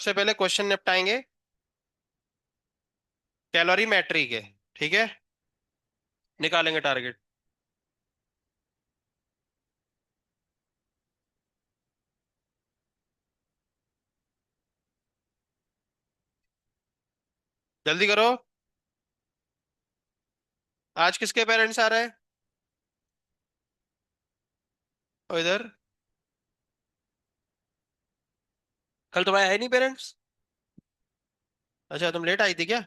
सबसे पहले question निपटाएंगे calorimetry के। ठीक है। निकालेंगे टारगेट। जल्दी करो। आज किसके पेरेंट्स आ रहे हैं? और इधर कल तुम्हारे है नहीं पेरेंट्स? अच्छा, तुम लेट आई थी क्या?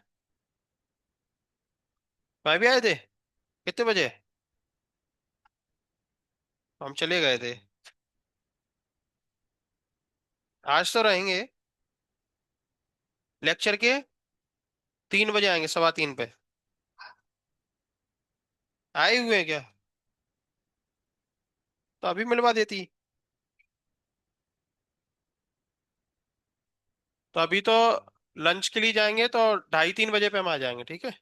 भाई भी आए थे? कितने बजे? हम चले गए थे। आज तो रहेंगे। लेक्चर के 3 बजे आएंगे, 3:15 पे। आए हुए हैं क्या? तो अभी मिलवा देती। तो अभी तो लंच के लिए जाएंगे तो 2:30-3 बजे पे हम आ जाएंगे, ठीक है।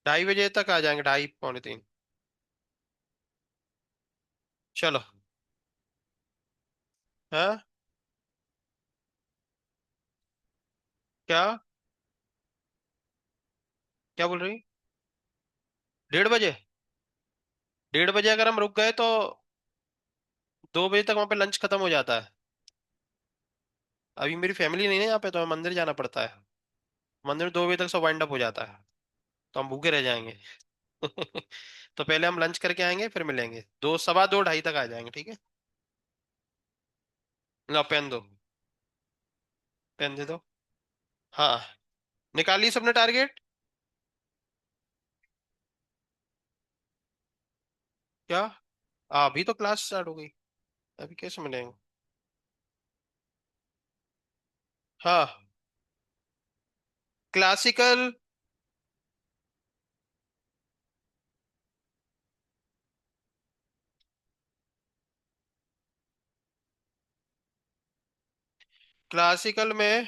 2:30 बजे तक आ जाएंगे, 2:30 पौने 3। चलो। हाँ। क्या? क्या बोल रही? 1:30 बजे? 1:30 बजे अगर हम रुक गए तो 2 बजे तक वहां पे लंच खत्म हो जाता है। अभी मेरी फैमिली नहीं है यहाँ पे, तो हमें मंदिर जाना पड़ता है। मंदिर में 2 बजे तक सब वाइंड अप हो जाता है। तो हम भूखे रह जाएंगे। तो पहले हम लंच करके आएंगे, फिर मिलेंगे 2, 2:15, 2:30 तक आ जाएंगे, ठीक है। लो पेन दो। पेन दे दो। हाँ। निकाल ली सबने टारगेट? क्या? अभी तो क्लास स्टार्ट हो गई। अभी कैसे मिलेंगे? हाँ। क्लासिकल। क्लासिकल में।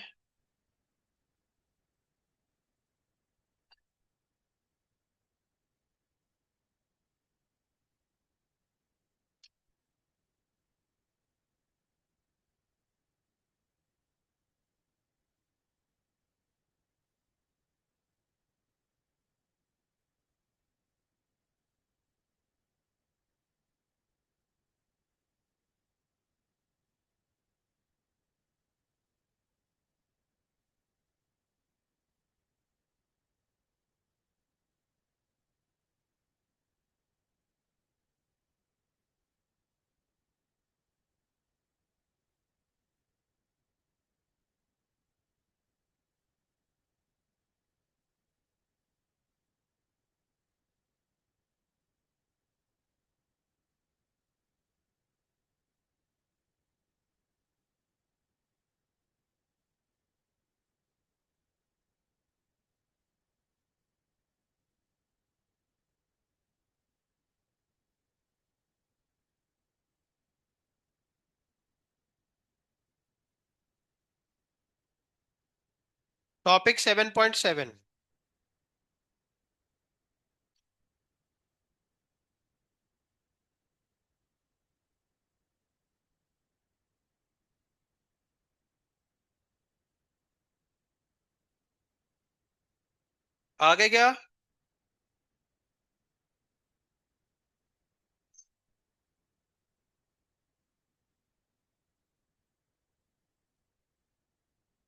टॉपिक 7.7। आगे क्या?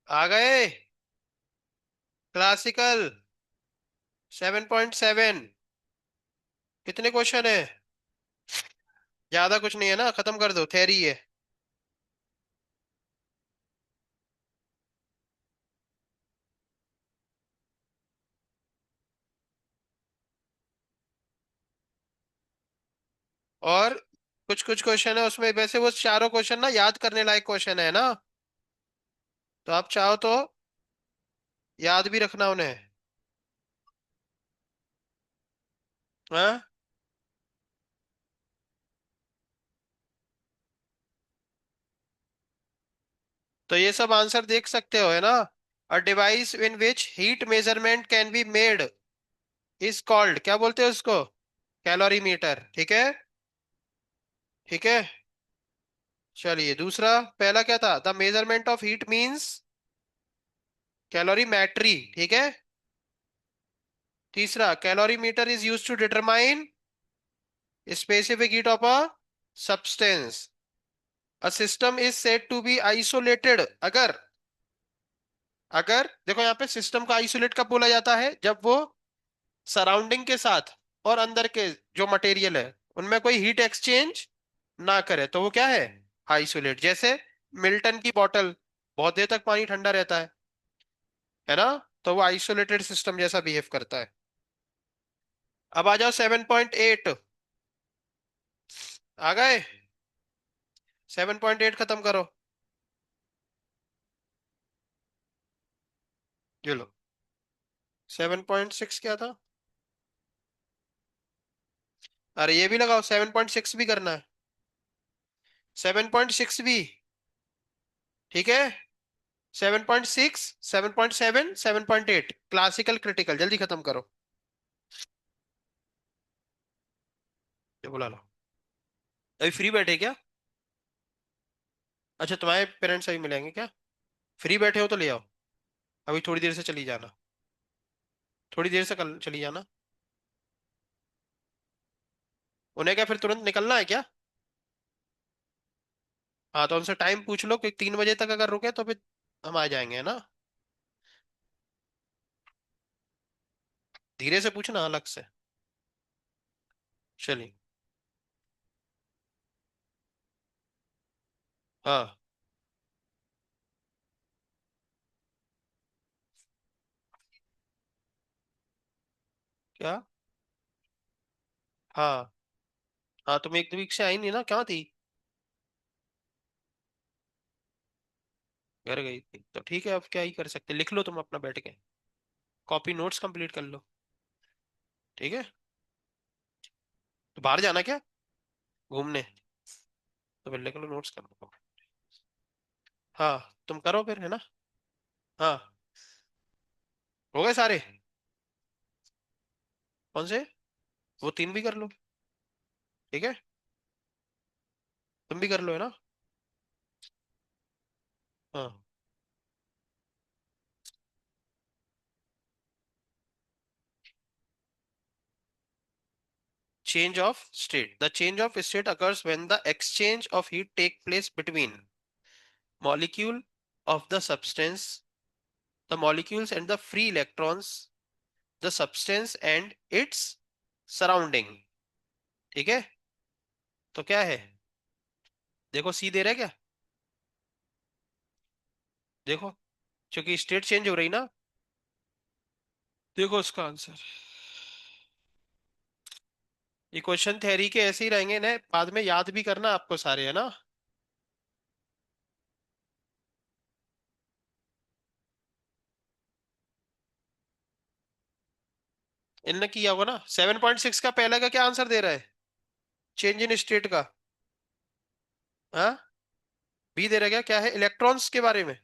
आ गए। क्लासिकल 7.7। कितने क्वेश्चन है? ज्यादा कुछ नहीं है ना, खत्म कर दो, थ्योरी है। और कुछ कुछ क्वेश्चन है उसमें, वैसे वो चारों क्वेश्चन ना याद करने लायक क्वेश्चन है ना। तो आप चाहो तो याद भी रखना उन्हें। हाँ। तो ये सब आंसर देख सकते हो, है ना। A device in which heat measurement can be made is called, क्या बोलते हैं उसको? कैलोरीमीटर, ठीक है। ठीक है। चलिए दूसरा। पहला क्या था? The measurement of heat means calorimetry, ठीक है। तीसरा, calorimeter is use to determine specific heat of a substance. A system is said to be isolated अगर, अगर देखो यहाँ पे सिस्टम को आइसोलेट कब बोला जाता है? जब वो सराउंडिंग के साथ और अंदर के जो मटेरियल है उनमें कोई हीट एक्सचेंज ना करे, तो वो क्या है? आइसोलेट। जैसे मिल्टन की बोतल, बहुत देर तक पानी ठंडा रहता है ना, तो वो आइसोलेटेड सिस्टम जैसा बिहेव करता है। अब आ जाओ 7.8। आ गए? 7.8 खत्म करो। ये लो। 7.6 क्या था? अरे ये भी लगाओ, 7.6 भी करना है। 7.6 भी, ठीक है। 7.6, 7.7, 7.8 क्लासिकल क्रिटिकल, जल्दी खत्म करो। ये बुला लो। अभी फ्री बैठे क्या? अच्छा, तुम्हारे पेरेंट्स अभी मिलेंगे क्या? फ्री बैठे हो तो ले आओ। अभी थोड़ी देर से चली जाना, थोड़ी देर से कल चली जाना। उन्हें क्या फिर तुरंत निकलना है क्या? हाँ, तो उनसे टाइम पूछ लो कि 3 बजे तक अगर रुके तो फिर हम आ जाएंगे, है ना। धीरे से पूछना अलग से। चलिए। हाँ। क्या? हाँ। हाँ, तुम 1 2 वीक से आई नहीं ना, क्या थी? घर गई थी तो ठीक है, अब क्या ही कर सकते, लिख लो तुम अपना बैठ के। कॉपी नोट्स कंप्लीट कर लो। ठीक है। तो बाहर जाना क्या? घूमने? तो फिर लिख लो, नोट्स कर लो। हाँ, तुम करो फिर, है ना। हाँ। हो गए सारे? कौन से? वो 3 भी कर लो। ठीक है। तुम भी कर लो, है ना। हाँ। Change of state. The change of state occurs when the exchange of heat take place between molecule of the substance, the molecules and the free electrons, the substance and its surrounding। ठीक है। तो क्या है? देखो सी दे रहा है क्या? देखो, क्योंकि स्टेट चेंज हो रही ना। देखो उसका आंसर। ये क्वेश्चन थ्योरी के ऐसे ही रहेंगे ना, बाद में याद भी करना आपको सारे, है ना। इनने किया होगा ना। 7.6 का पहले का क्या आंसर दे रहा है? चेंज इन स्टेट का। हाँ। बी दे रहा है क्या? क्या है? इलेक्ट्रॉन्स के बारे में।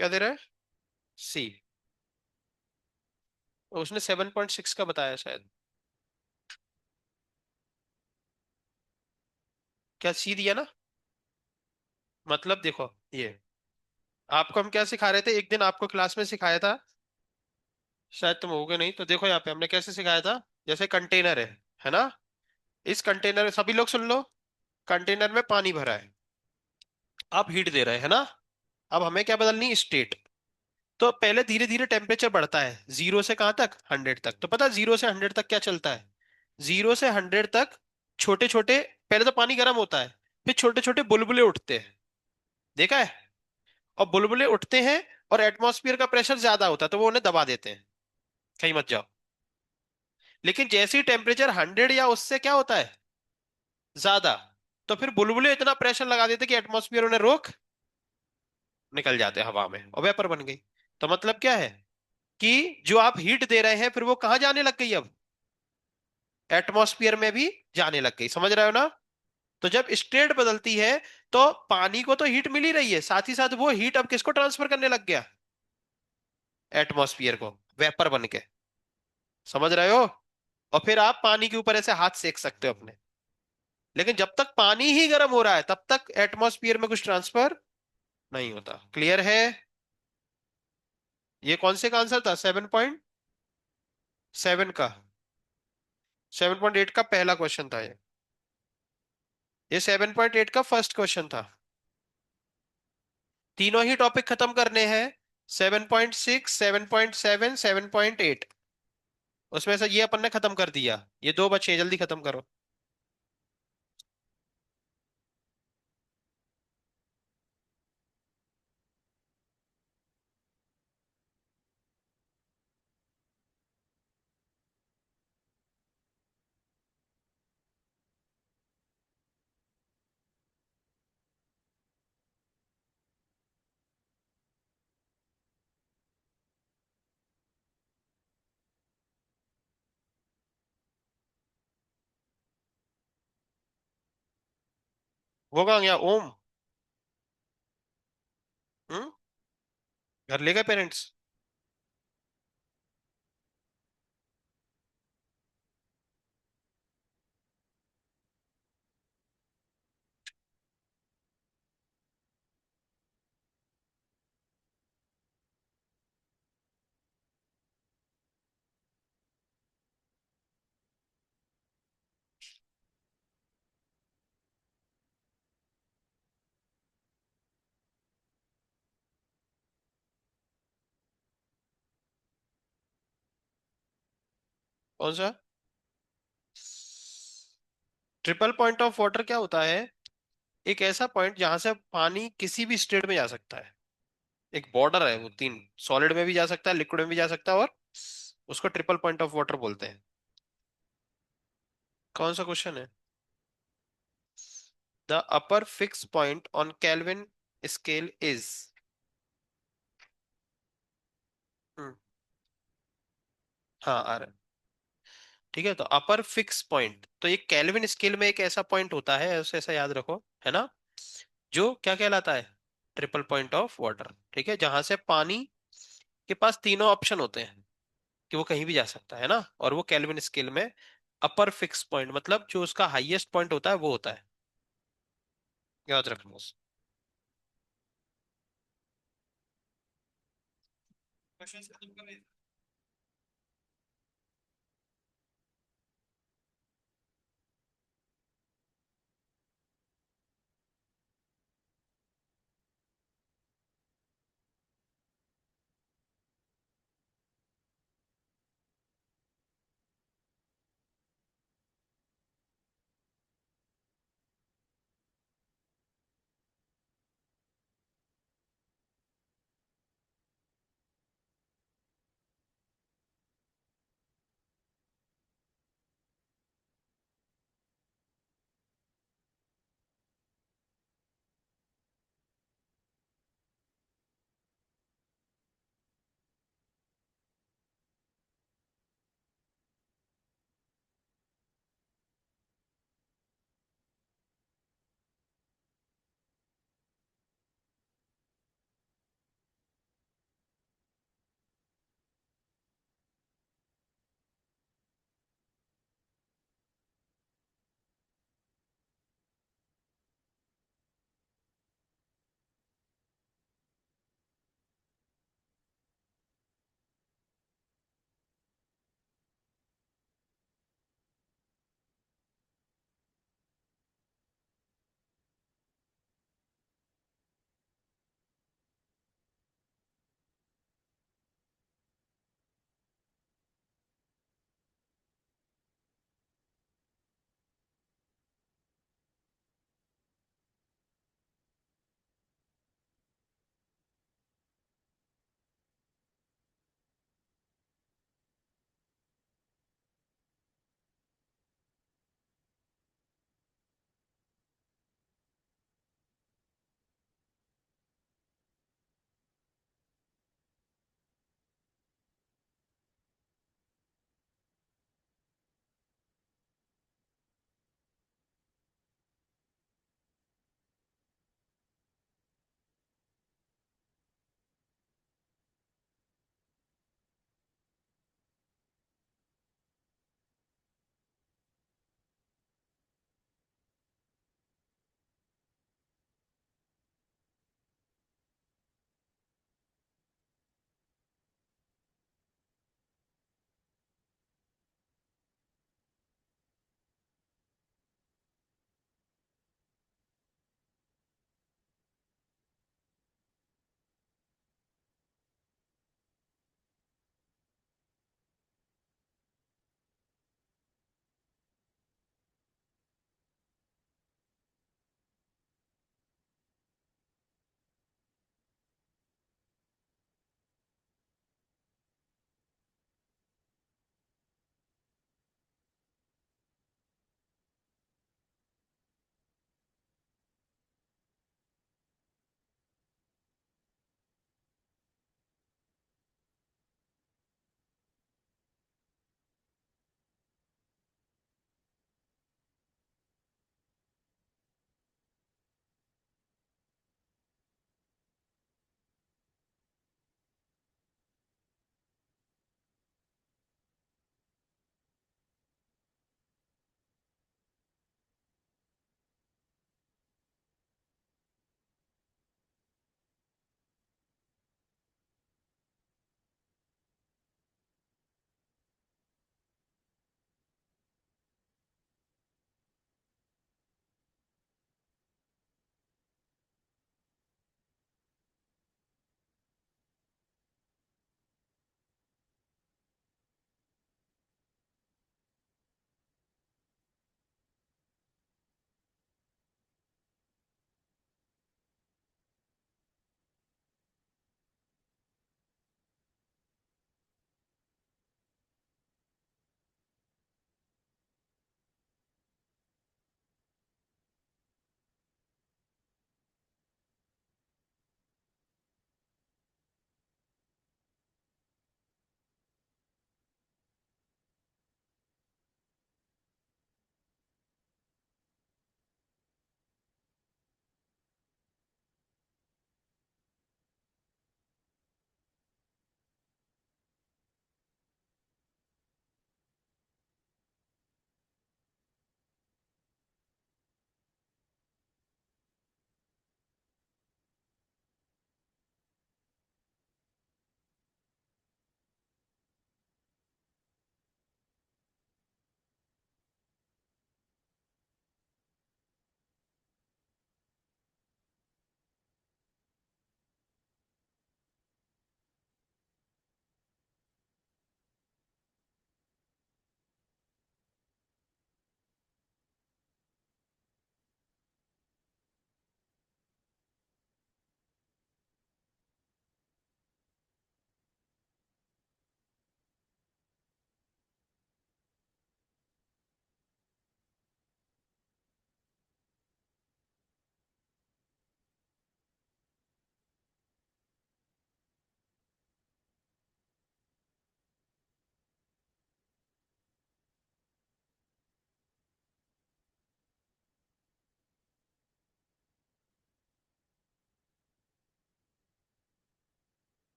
क्या दे रहा है? सी। उसने 7.6 का बताया शायद। क्या सी दिया ना? मतलब देखो, ये आपको हम क्या सिखा रहे थे, एक दिन आपको क्लास में सिखाया था, शायद तुम होगे नहीं, तो देखो यहाँ पे हमने कैसे सिखाया था। जैसे कंटेनर है ना। इस कंटेनर, सभी लोग सुन लो। कंटेनर में पानी भरा है, आप हीट दे रहे हैं ना। अब हमें क्या बदलनी? स्टेट। तो पहले धीरे धीरे टेम्परेचर बढ़ता है, 0 से कहाँ तक? 100 तक। तो पता है 0 से 100 तक क्या चलता है? 0 से 100 तक छोटे छोटे, पहले तो पानी गर्म होता है, फिर छोटे छोटे बुलबुले उठते हैं, देखा है। और बुलबुले उठते हैं और एटमॉस्फेयर का प्रेशर ज्यादा होता है तो वो उन्हें दबा देते हैं, कहीं मत जाओ। लेकिन जैसे ही टेम्परेचर 100 या उससे क्या होता है, ज्यादा, तो फिर बुलबुले इतना प्रेशर लगा देते कि एटमॉस्फेयर उन्हें रोक, निकल जाते हैं हवा में और वेपर बन गई। तो मतलब क्या है कि जो आप हीट दे रहे हैं फिर वो कहाँ जाने लग गई अब? एटमॉस्फेयर में भी जाने लग गई, समझ रहे हो ना। तो जब स्टेट बदलती है तो पानी को तो हीट मिल ही रही है, साथ ही साथ वो हीट अब किसको ट्रांसफर करने लग गया? एटमॉस्फियर को, वेपर बन के। समझ रहे हो? और फिर आप पानी के ऊपर ऐसे हाथ सेक सकते हो अपने। लेकिन जब तक पानी ही गर्म हो रहा है तब तक एटमॉस्फियर में कुछ ट्रांसफर नहीं होता। क्लियर है? ये कौन से का आंसर था? 7.7 का? 7.8 का पहला क्वेश्चन था ये। ये 7.8 का फर्स्ट क्वेश्चन था। तीनों ही टॉपिक खत्म करने हैं। 7.6, 7.7, 7.8। उसमें से ये अपन ने खत्म कर दिया। ये दो बचे हैं, जल्दी खत्म करो। वो कहाँ गया ओम? हम्म? घर ले गए पेरेंट्स? कौन सा? ट्रिपल पॉइंट ऑफ वाटर क्या होता है? एक ऐसा पॉइंट जहां से पानी किसी भी स्टेट में जा सकता है। एक बॉर्डर है वो, तीन, सॉलिड में भी जा सकता है, लिक्विड में भी जा सकता है, और उसको ट्रिपल पॉइंट ऑफ वाटर बोलते हैं। कौन सा क्वेश्चन है? The upper fix point on Kelvin scale is. हाँ आ रहा है। ठीक है, तो अपर फिक्स पॉइंट तो ये कैल्विन स्केल में एक ऐसा पॉइंट होता है, ऐसा ऐसा याद रखो, है ना? जो क्या कहलाता है? Triple point of water. ठीक है, जहां से पानी के पास तीनों ऑप्शन होते हैं कि वो कहीं भी जा सकता है ना, और वो कैल्विन स्केल में अपर फिक्स पॉइंट, मतलब जो उसका हाईएस्ट पॉइंट होता है वो होता है। याद रखना बस। क्वेश्चंस खत्म कर रहे हैं।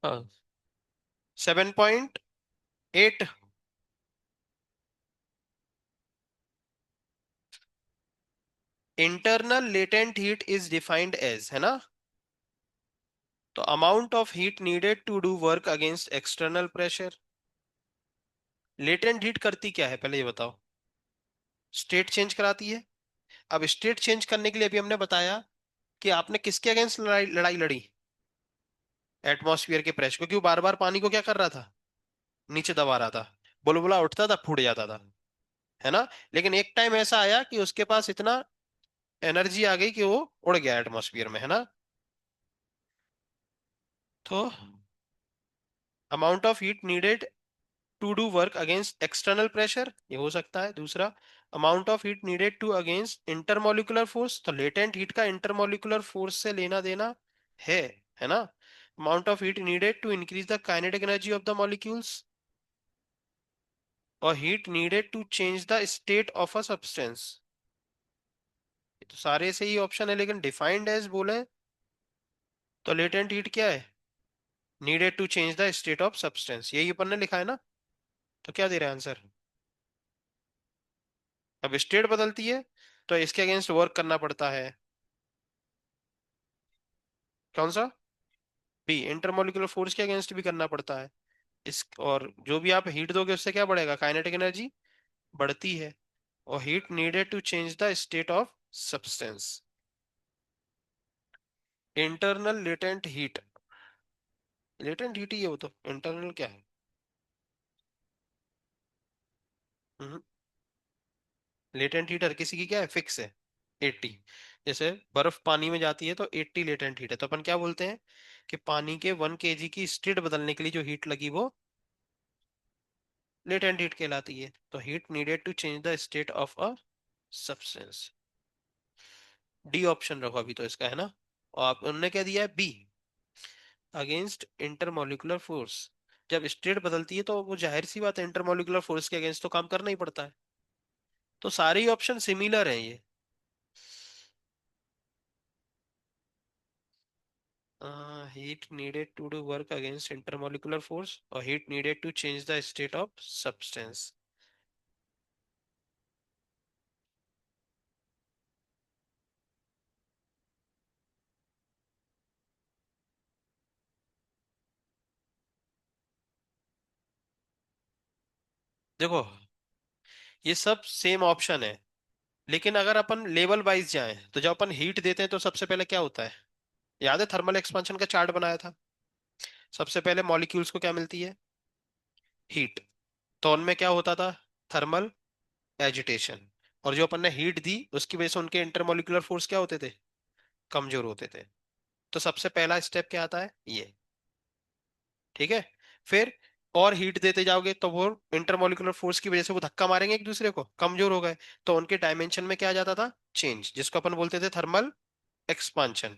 हाँ, 7.8। Internal latent heat is defined as, है ना? तो amount of heat needed to do work against external pressure. Latent heat करती क्या है पहले ये बताओ? स्टेट चेंज कराती है। अब स्टेट चेंज करने के लिए अभी हमने बताया कि आपने किसके अगेंस्ट लड़ाई लड़ाई लड़ी? एटमॉस्फेयर के प्रेशर को। क्यों? बार बार पानी को क्या कर रहा था? नीचे दबा रहा था। बुलबुला उठता था, फूट जाता था, है ना? लेकिन एक टाइम ऐसा आया कि उसके पास इतना एनर्जी आ गई कि वो उड़ गया एटमॉस्फेयर में, है ना? तो amount of heat needed to do work against external pressure, ये हो सकता है। दूसरा, amount of heat needed to against intermolecular force, तो लेटेंट हीट का इंटरमोलिकुलर फोर्स से लेना देना है है ना? Amount of heat needed to increase the kinetic energy of the molecules, और heat needed to change the state of a substance. ये तो सारे से ही ऑप्शन है, लेकिन डिफाइंड एज बोले तो लेटेंट हीट क्या है? Needed to change the state of substance, यही अपन ने लिखा है ना? तो क्या दे रहे हैं आंसर? अब स्टेट बदलती है तो इसके अगेंस्ट वर्क करना पड़ता है। कौन सा? बी, इंटरमोलिकुलर फोर्स के अगेंस्ट भी करना पड़ता है। इस और जो भी आप हीट दोगे उससे क्या बढ़ेगा? काइनेटिक एनर्जी बढ़ती है। और heat needed to change the state of substance. Internal latent heat, latent heat ही है वो तो, इंटरनल क्या है? लेटेंट हीट हर किसी की क्या है? फिक्स है, 80। जैसे बर्फ पानी में जाती है तो 80 लेटेंट हीट है, तो अपन क्या बोलते हैं कि पानी के 1 kg की स्टेट बदलने के लिए जो हीट लगी वो लेटेंट हीट कहलाती है। तो heat needed to change the state of a substance. D option रखो अभी तो इसका, है ना? और आप उन्होंने क्या दिया है? B, against intermolecular force. जब स्टेट बदलती है तो वो जाहिर सी बात है इंटरमोलिकुलर फोर्स के अगेंस्ट तो काम करना ही पड़ता है। तो सारे ही ऑप्शन सिमिलर हैं ये। Heat needed to do work against intermolecular force, और heat needed to change the state of substance. देखो, ये सब सेम ऑप्शन है, लेकिन अगर अपन लेवल वाइज जाएं तो जब अपन हीट देते हैं तो सबसे पहले क्या होता है? याद है थर्मल एक्सपांशन का चार्ट बनाया था? सबसे पहले मॉलिक्यूल्स को क्या मिलती है? हीट। तो उनमें क्या होता था? Thermal agitation. और जो अपन ने हीट दी उसकी वजह से उनके इंटरमोलिकुलर फोर्स क्या होते थे? कमजोर होते थे। तो सबसे पहला स्टेप क्या आता है? ये। ठीक है। फिर और हीट देते जाओगे तो वो इंटरमोलिकुलर फोर्स की वजह से वो धक्का मारेंगे एक दूसरे को, कमजोर हो गए। तो उनके डायमेंशन में क्या आ जाता था? चेंज, जिसको अपन बोलते थे थर्मल एक्सपांशन।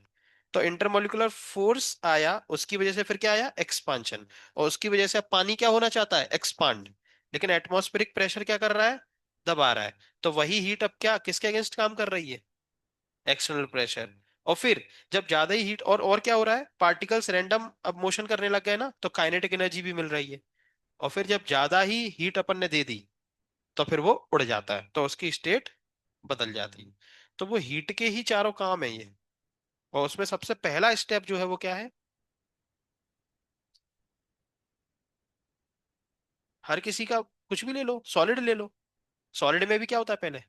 तो इंटरमोलिकुलर फोर्स आया, उसकी वजह से फिर क्या आया? एक्सपांशन। और उसकी वजह से अब पानी क्या होना चाहता है? एक्सपांड। लेकिन एटमॉस्फेरिक प्रेशर क्या कर रहा है? दबा रहा है। तो वही हीट अब क्या किसके अगेंस्ट काम कर रही है? External pressure. और फिर जब ज्यादा ही हीट, और क्या हो रहा है? पार्टिकल्स रैंडम अब मोशन करने लग गए ना, तो काइनेटिक एनर्जी भी मिल रही है। और फिर जब ज्यादा ही हीट अपन ने दे दी तो फिर वो उड़ जाता है, तो उसकी स्टेट बदल जाती है। तो वो हीट के ही चारों काम है ये। और उसमें सबसे पहला स्टेप जो है वो क्या है? हर किसी का कुछ भी ले लो, सॉलिड ले लो। सॉलिड में भी क्या होता है पहले?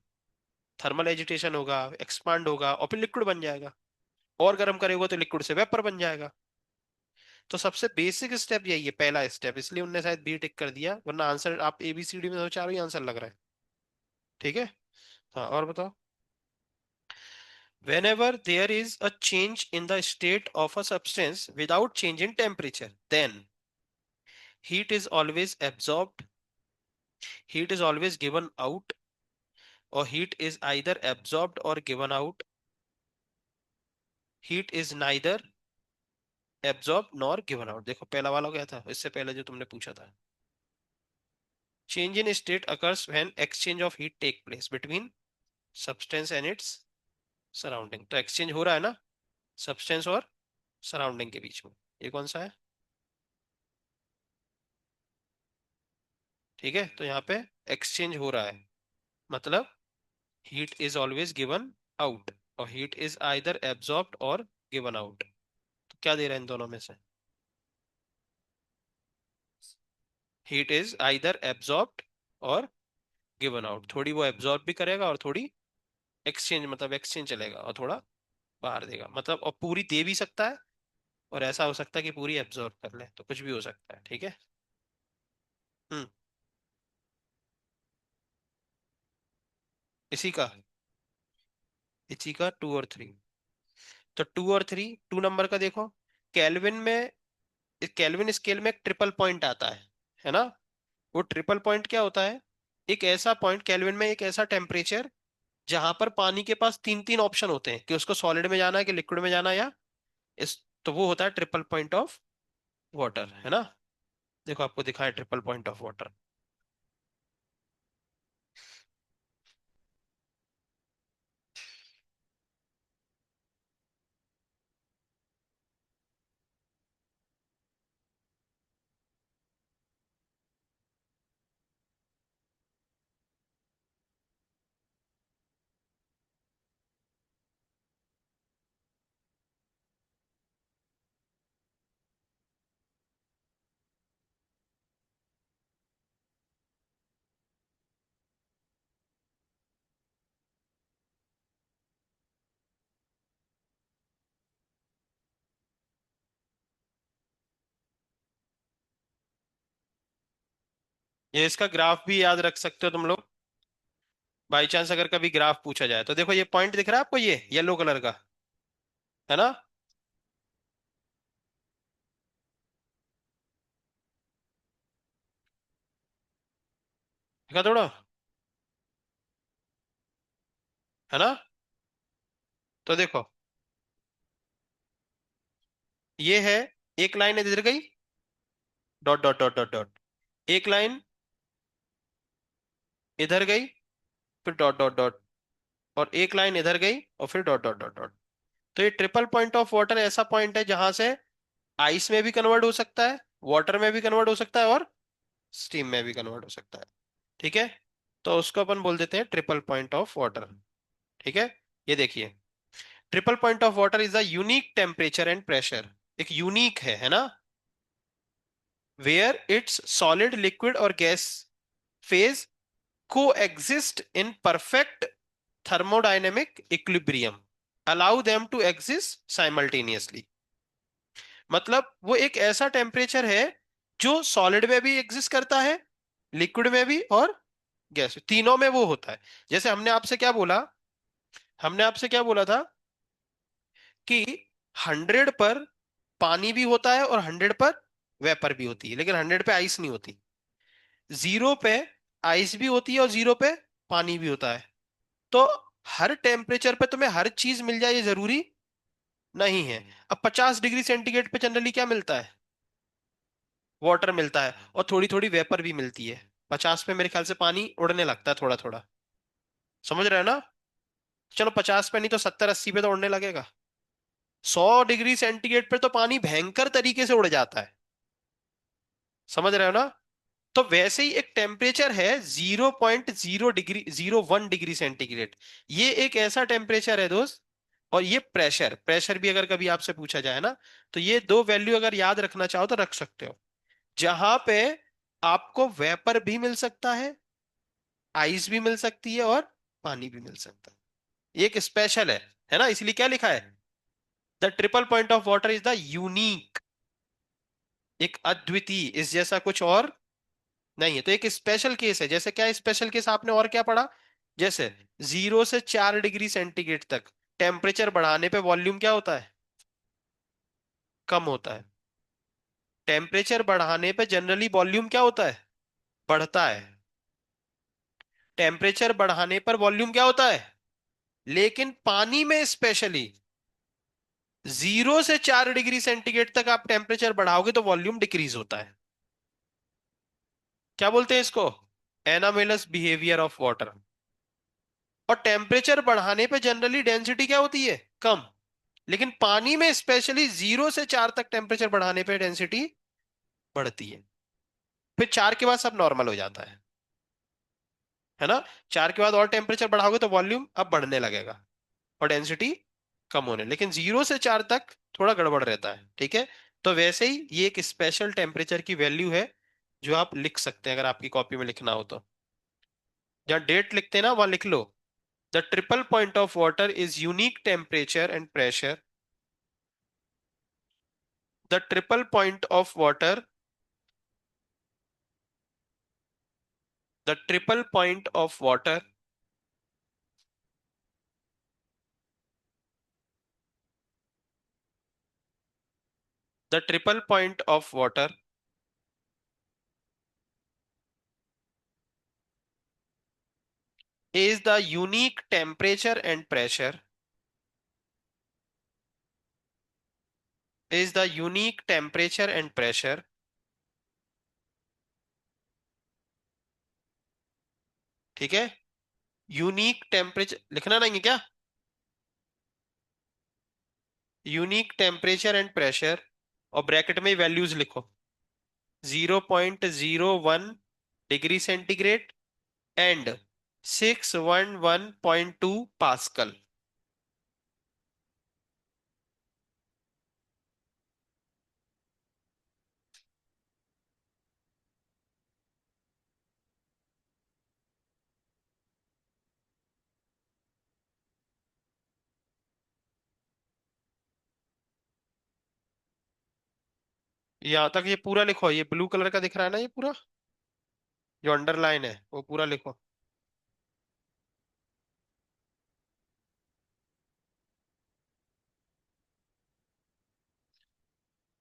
थर्मल एजिटेशन होगा, एक्सपांड होगा, और फिर लिक्विड बन जाएगा। और गर्म करेगा तो लिक्विड से वेपर बन जाएगा। तो सबसे बेसिक स्टेप यही है, पहला स्टेप। इसलिए उनने शायद बी टिक कर दिया, वरना आंसर आप एबीसीडी में तो चारों ही आंसर लग रहा है। ठीक है। हाँ, और बताओ। Whenever there is a change in the state of a substance without change in temperature, then heat is always absorbed, heat is always given out, or heat is either absorbed or given out, heat is neither absorbed nor given out। देखो पहला वाला क्या था इससे पहले जो तुमने पूछा था? Change in state occurs when exchange of heat take place between substance and its surrounding। तो exchange हो रहा है ना, substance और surrounding के बीच में। ये कौन सा है? ठीक है, तो यहाँ पे एक्सचेंज हो रहा है, मतलब heat is always given out, और हीट इज आइदर एब्जॉर्ब्ड और गिवन आउट। तो क्या दे रहा है इन दोनों में से? हीट इज आइदर एब्जॉर्ब्ड और गिवन आउट। थोड़ी वो एब्जॉर्ब भी करेगा और थोड़ी एक्सचेंज, मतलब एक्सचेंज चलेगा, और थोड़ा बाहर देगा, मतलब और पूरी दे भी सकता है, और ऐसा हो सकता है कि पूरी एब्जॉर्ब कर ले, तो कुछ भी हो सकता है। ठीक है। हम्म। इसी का इसी का टू और थ्री। तो टू और थ्री, टू नंबर का देखो, केल्विन में, केल्विन स्केल में एक ट्रिपल पॉइंट आता है ना? वो ट्रिपल पॉइंट क्या होता है? एक ऐसा पॉइंट केल्विन में, एक ऐसा टेम्परेचर जहां पर पानी के पास तीन तीन ऑप्शन होते हैं कि उसको सॉलिड में जाना है, कि लिक्विड में जाना है, या इस, तो वो होता है ट्रिपल पॉइंट ऑफ वाटर, है ना? देखो आपको दिखाएं ट्रिपल पॉइंट ऑफ वाटर। ये इसका ग्राफ भी याद रख सकते हो तुम लोग, बाई चांस अगर कभी ग्राफ पूछा जाए तो। देखो ये पॉइंट दिख रहा है आपको, ये येलो कलर का, है ना? देखा थोड़ा, है ना? तो देखो, ये है, एक लाइन इधर गई, dot dot dot dot dot, एक लाइन इधर गई, फिर डॉट डॉट डॉट, और एक लाइन इधर गई, और फिर डॉट डॉट डॉट डॉट। तो ये ट्रिपल पॉइंट ऑफ वाटर ऐसा पॉइंट है जहां से आइस में भी कन्वर्ट हो सकता है, वाटर में भी कन्वर्ट हो सकता है, और स्टीम में भी कन्वर्ट हो सकता है। ठीक है, तो उसको अपन बोल देते हैं ट्रिपल पॉइंट ऑफ वाटर। ठीक है, ये देखिए, triple point of water is a unique temperature and pressure. एक यूनिक है ना? वेयर इट्स सॉलिड, लिक्विड और gas phase coexist in perfect thermodynamic equilibrium, allow them to exist simultaneously। मतलब वो एक ऐसा टेम्परेचर है जो सॉलिड में भी एग्जिस्ट करता है, लिक्विड में भी, और गैस, तीनों में वो होता है। जैसे हमने आपसे क्या बोला था कि 100 पर पानी भी होता है और 100 पर वेपर भी होती है, लेकिन 100 पे आइस नहीं होती। 0 पे आइस भी होती है और 0 पे पानी भी होता है। तो हर टेम्परेचर पे तुम्हें हर चीज मिल जाए ये जरूरी नहीं है। अब 50 डिग्री सेंटीग्रेड पे जनरली क्या मिलता है? वाटर मिलता है, और थोड़ी थोड़ी वेपर भी मिलती है। 50 पे मेरे ख्याल से पानी उड़ने लगता है थोड़ा थोड़ा। समझ रहे हो ना? चलो 50 पे नहीं तो 70 80 पे तो उड़ने लगेगा। 100 डिग्री सेंटीग्रेड पे तो पानी भयंकर तरीके से उड़ जाता है। समझ रहे हो ना? तो वैसे ही एक टेम्परेचर है 0.0 डिग्री 0.1 डिग्री सेंटीग्रेड। ये एक ऐसा टेम्परेचर है दोस्त। और ये प्रेशर, प्रेशर भी अगर कभी आपसे पूछा जाए ना, तो ये दो वैल्यू अगर याद रखना चाहो तो रख सकते हो, जहां पे आपको वेपर भी मिल सकता है, आइस भी मिल सकती है, और पानी भी मिल सकता है। ये एक स्पेशल है ना? इसलिए क्या लिखा है? The triple point of water is the unique, एक अद्वितीय, इस जैसा कुछ और नहीं है। तो एक स्पेशल केस है। जैसे क्या स्पेशल केस आपने और क्या पढ़ा? जैसे 0 से 4 डिग्री सेंटीग्रेड तक टेम्परेचर बढ़ाने पे वॉल्यूम क्या होता है? कम होता है। टेम्परेचर बढ़ाने पे जनरली वॉल्यूम क्या होता है? बढ़ता है। टेम्परेचर बढ़ाने पर वॉल्यूम क्या होता है? लेकिन पानी में स्पेशली 0 से 4 डिग्री सेंटीग्रेड तक आप टेम्परेचर बढ़ाओगे तो वॉल्यूम डिक्रीज होता है। क्या बोलते हैं इसको? Anomalous behaviour of water. और टेम्परेचर बढ़ाने पे जनरली डेंसिटी क्या होती है? कम। लेकिन पानी में स्पेशली 0 से 4 तक टेम्परेचर बढ़ाने पे डेंसिटी बढ़ती है। फिर 4 के बाद सब नॉर्मल हो जाता है ना। 4 के बाद और टेम्परेचर बढ़ाओगे तो वॉल्यूम अब बढ़ने लगेगा और डेंसिटी कम होने, लेकिन 0 से 4 तक थोड़ा गड़बड़ रहता है, ठीक है। तो वैसे ही ये एक स्पेशल टेम्परेचर की वैल्यू है जो आप लिख सकते हैं अगर आपकी कॉपी में लिखना हो तो। जहाँ डेट लिखते हैं ना वहां लिख लो, the triple point of water is unique temperature and pressure. The triple point of water, the triple point of water the triple point of water is the unique temperature and pressure, is the unique temperature and pressure, ठीक है। Unique temperature लिखना नहीं है क्या, unique temperature and pressure, और bracket में values लिखो, 0.01 degree centigrade and 611.2 pascal. यहां तक ये पूरा लिखो, ये ब्लू कलर का दिख रहा है ना, ये पूरा जो अंडरलाइन है वो पूरा लिखो।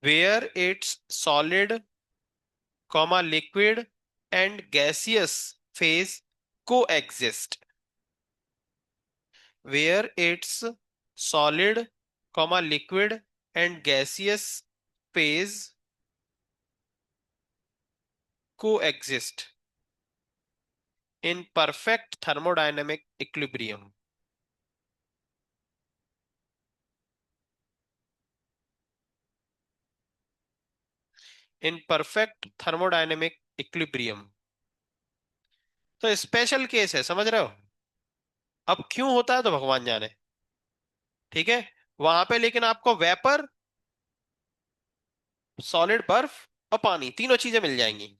Where it's solid, comma liquid and gaseous phase coexist, where its solid, comma liquid and gaseous phase coexist in perfect thermodynamic equilibrium. In perfect thermodynamic equilibrium। तो स्पेशल केस है, समझ रहे हो। अब क्यों होता है तो भगवान जाने, ठीक है। वहां पे लेकिन आपको वेपर, सॉलिड बर्फ और पानी तीनों चीजें मिल जाएंगी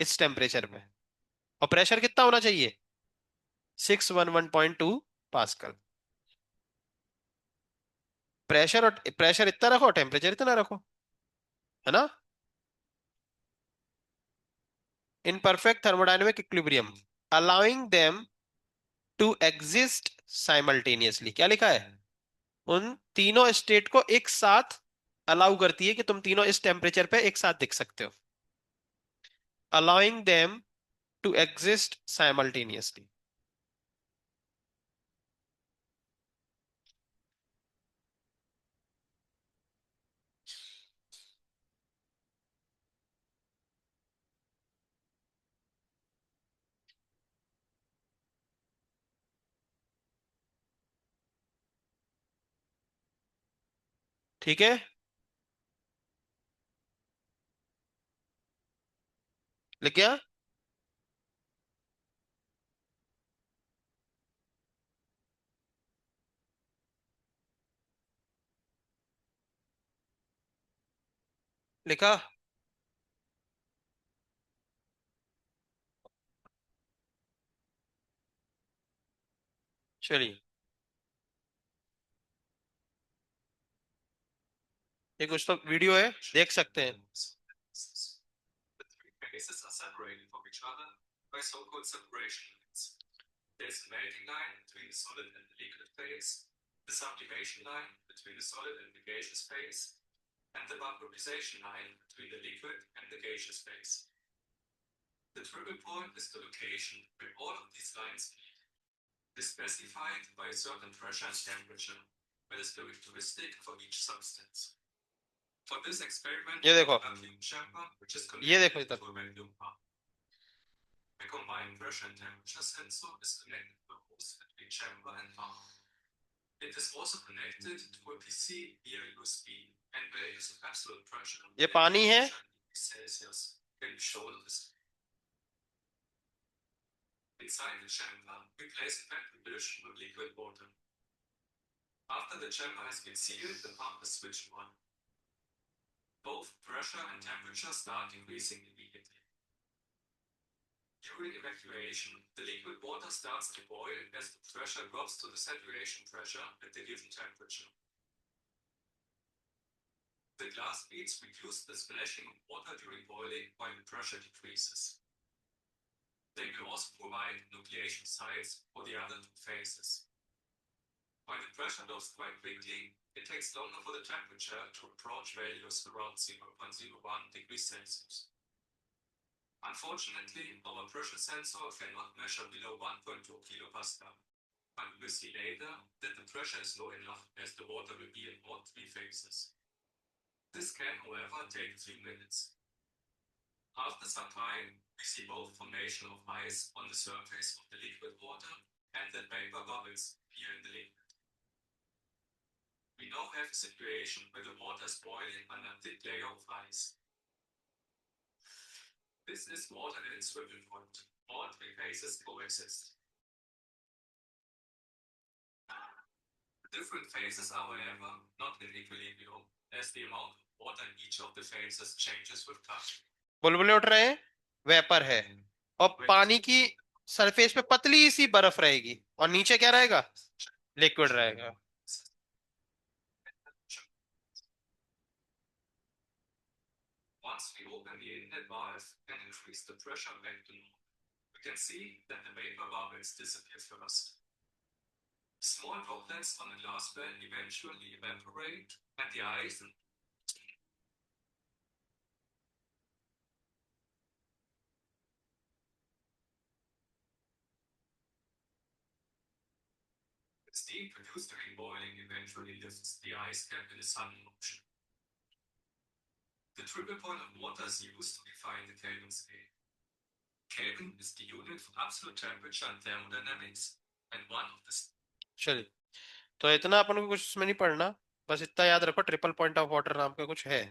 इस टेम्परेचर पे। और प्रेशर कितना होना चाहिए, 611.2 पास्कल। प्रेशर, और प्रेशर इतना रखो, टेम्परेचर इतना रखो, है ना। In perfect thermodynamic equilibrium allowing them to exist simultaneously, क्या लिखा है, उन तीनों स्टेट को एक साथ अलाउ करती है कि तुम तीनों इस टेम्परेचर पे एक साथ दिख सकते हो। Allowing them to exist simultaneously. ठीक है, लिख गया। लिखा। चलिए, ये कुछ तो वीडियो है, देख सकते हैं। Gases are separated from each other by so-called separation lines. There's a melting line between the solid and the liquid phase, the sublimation line between the solid and the gaseous phase, and the vaporization line between the liquid and the gaseous phase. The triple point is the location where all of these lines meet. It is specified by a certain pressure and temperature that is characteristic for each substance. For this experiment, ये देखो, chamber, which is ये देखो इधर, to a vacuum pump. A combined pressure and temperature sensor is connected to the hose between chamber and pump. It is also connected to a PC via USB and values of absolute pressure ये पानी है, Celsius. can show this. Inside the chamber, we place a vent dish with liquid water. After the chamber has been sealed, the pump is switched on. Both pressure and temperature start increasing immediately. During evacuation, the liquid water starts to boil as the pressure drops to the saturation pressure at the given temperature. The glass beads reduce the splashing of water during boiling while the pressure decreases. They will also provide nucleation sites for the other two phases. While the pressure drops quite quickly, it takes longer for the temperature to approach values around 0.01 degrees Celsius. Unfortunately, our pressure sensor cannot measure below 1.2 kilopascal, but we will see later that the pressure is low enough as the water will be in all three phases. This can, however, take a few minutes. After some time, we see both formation of ice on the surface of the liquid water and that vapor bubbles appear in the liquid. We now have a situation where the water is boiling under a thick layer of ice. This is water at its swivel point. All three phases coexist. The different phases are, however, not in equilibrium, as the amount of water in each of the phases changes with time. बुलबुले उठ रहे हैं, vapour है, और पानी की surface पे पतली सी बर्फ रहेगी और नीचे क्या रहेगा, लिक्विड रहेगा. Once we open the inlet valve and increase the pressure back to normal, we can see that the vapor bubbles disappear first. Small droplets on the glass pan eventually evaporate, and the ice and the steam produced during boiling eventually lifts the ice cap in a sudden motion. The triple point of water is used to define the Kelvin scale. Kelvin is the unit for absolute temperature and thermodynamics, and one of the. चलिए, तो इतना अपन को कुछ उसमें नहीं पढ़ना, बस इतना याद रखो ट्रिपल पॉइंट ऑफ वाटर नाम का कुछ है